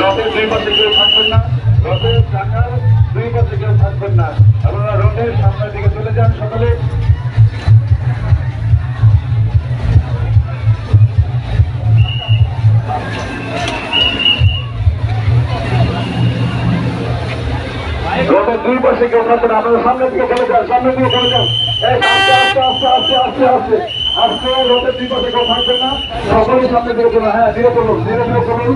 রথের দুই পাশে কেউ থাকবেন না, রথের চাকার দুই পাশে কেউ থাকবেন না। আপনারা রথের সামনের দিকে চলে যান সকলে। রথের দুই পাশে কেউ থাকবেন না, আপনারা সামনের দিকে চলে যান, সামনের দিকে চলে যান। আস্তে আস্তে আস্তে আস্তে আস্তে আস্তে আস্তে রথের দুই পাশে কেউ থাকবেন না, সকলেই সামনে দিকে চলুন। হ্যাঁ, ধীরে চলুন, ধীরে ধীরে চলুন।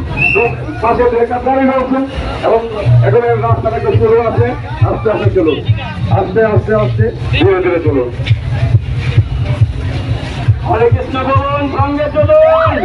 পাশে ব্রেকার দাঁড়িয়ে রয়েছেন এবং এখানে রাস্তাটা একটু শুরু আছে। আস্তে আস্তে চলুন, আস্তে আস্তে আস্তে ধীরে ধীরে চলুন। হরে কৃষ্ণ বলুন, সঙ্গে চলুন।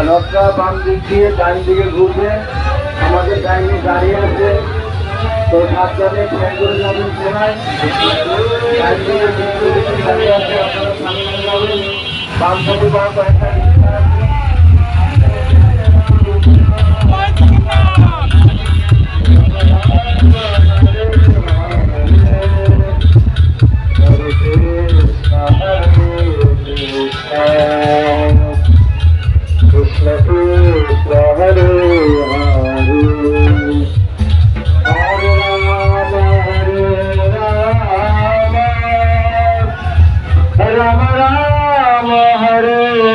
রথটা বাম দিক দিয়ে ডান দিকে ঘুরবে। আমাদের ডাইনি দাঁড়িয়ে আছে, তো সাবধানে খেয়াল করে যাবেন সেনায়। দাঁড়িয়ে আছে, আপনারা সামনে যাবেন। বাম পথে বা কয়েকটা রিক্সা আছে। Krishna Krishna Hare Hare Hare Rama Hare Rama Rama Rama Hare